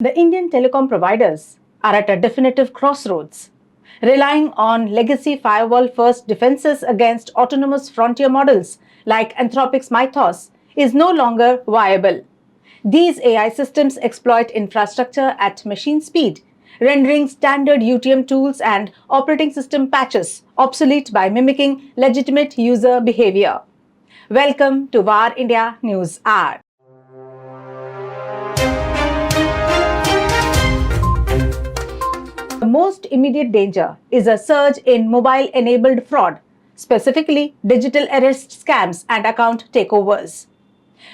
The Indian telecom providers are at a definitive crossroads. Relying on legacy firewall-first defenses against autonomous frontier models like Anthropic's Mythos is no longer viable. These AI systems exploit infrastructure at machine speed, rendering standard UTM tools and operating system patches obsolete by mimicking legitimate user behavior. Welcome to VAR India News Hour. The most immediate danger is a surge in mobile-enabled fraud, specifically digital arrest scams and account takeovers.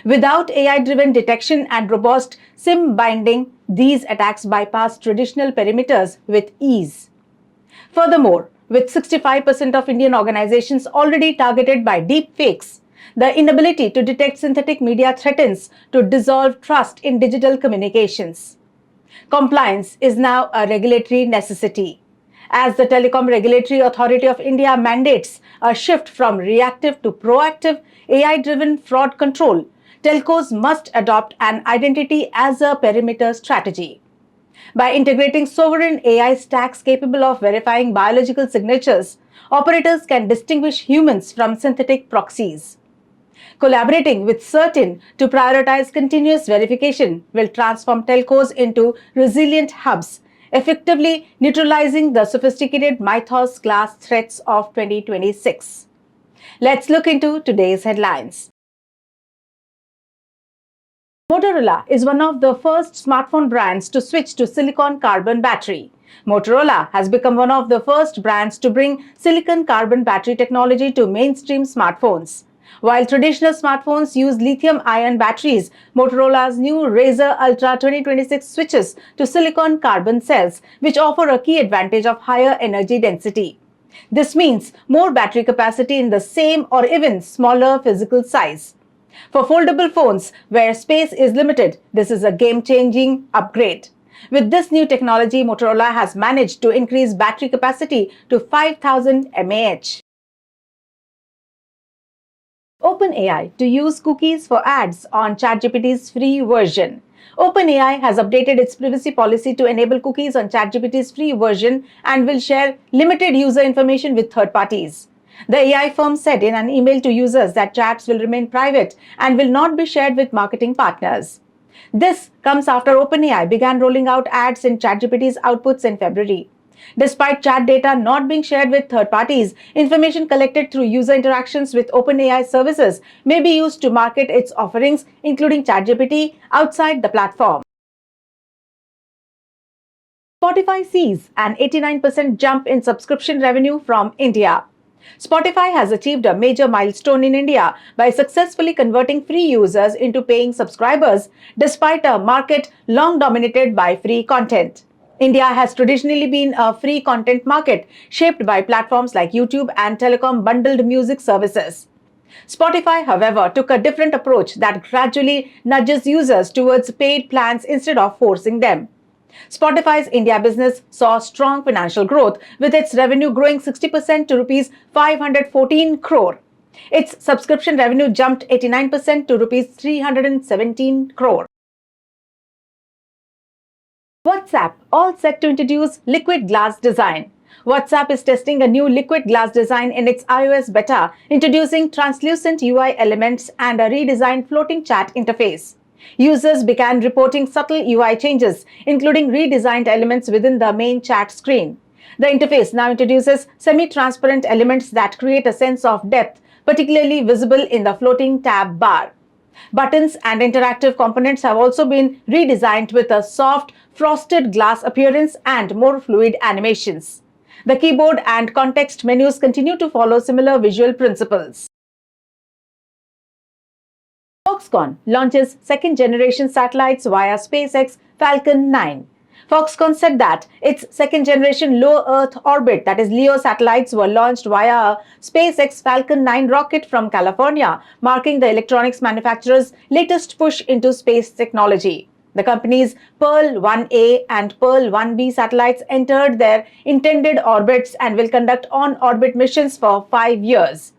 Without AI-driven detection and robust SIM binding, these attacks bypass traditional perimeters with ease. Furthermore, with 65% of Indian organizations already targeted by deepfakes, the inability to detect synthetic media threatens to dissolve trust in digital communications. Compliance is now a regulatory necessity. As the Telecom Regulatory Authority of India mandates a shift from reactive to proactive AI-driven fraud control, telcos must adopt an identity as a perimeter strategy. By integrating sovereign AI stacks capable of verifying biological signatures, operators can distinguish humans from synthetic proxies. Collaborating with CERT-In to prioritize continuous verification will transform telcos into resilient hubs, effectively neutralizing the sophisticated Mythos-class threats of 2026. Let's look into today's headlines. Motorola is one of the first smartphone brands to switch to silicon-carbon battery. Motorola has become one of the first brands to bring silicon-carbon battery technology to mainstream smartphones. While traditional smartphones use lithium-ion batteries, Motorola's new Razr Ultra 2026 switches to silicon-carbon cells, which offer a key advantage of higher energy density. This means more battery capacity in the same or even smaller physical size. For foldable phones, where space is limited, this is a game-changing upgrade. With this new technology, Motorola has managed to increase battery capacity to 5000 mAh. OpenAI to use cookies for ads on ChatGPT's free version. OpenAI has updated its privacy policy to enable cookies on ChatGPT's free version and will share limited user information with third parties. The AI firm said in an email to users that chats will remain private and will not be shared with marketing partners. This comes after OpenAI began rolling out ads in ChatGPT's outputs in February. Despite chat data not being shared with third parties, information collected through user interactions with OpenAI services may be used to market its offerings, including ChatGPT, outside the platform. Spotify sees an 89% jump in subscription revenue from India. Spotify has achieved a major milestone in India by successfully converting free users into paying subscribers despite a market long dominated by free content. India has traditionally been a free content market shaped by platforms like YouTube and Telecom bundled music services. Spotify, however, took a different approach that gradually nudges users towards paid plans instead of forcing them. Spotify's India business saw strong financial growth, with its revenue growing 60% to Rs 514 crore. Its subscription revenue jumped 89% to Rs 317 crore. WhatsApp all set to introduce liquid glass design. WhatsApp is testing a new liquid glass design in its iOS beta, introducing translucent UI elements and a redesigned floating chat interface. Users began reporting subtle UI changes, including redesigned elements within the main chat screen. The interface now introduces semi-transparent elements that create a sense of depth, particularly visible in the floating tab bar. Buttons and interactive components have also been redesigned with a soft, frosted glass appearance and more fluid animations. The keyboard and context menus continue to follow similar visual principles. Foxconn launches second-generation satellites via SpaceX Falcon 9. Foxconn said that its second-generation low Earth orbit, that is LEO satellites, were launched via a SpaceX Falcon 9 rocket from California, marking the electronics manufacturer's latest push into space technology. The company's Pearl 1A and Pearl 1B satellites entered their intended orbits and will conduct on-orbit missions for 5 years.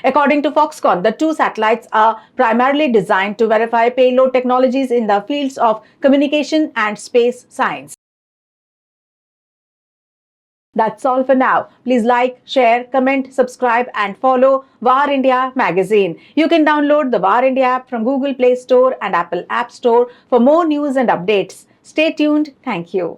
According to Foxconn, the two satellites are primarily designed to verify payload technologies in the fields of communication and space science. That's all for now. Please like, share, comment, subscribe, and follow VAR India magazine. You can download the VAR India app from Google Play Store and Apple App Store for more news and updates. Stay tuned. Thank you.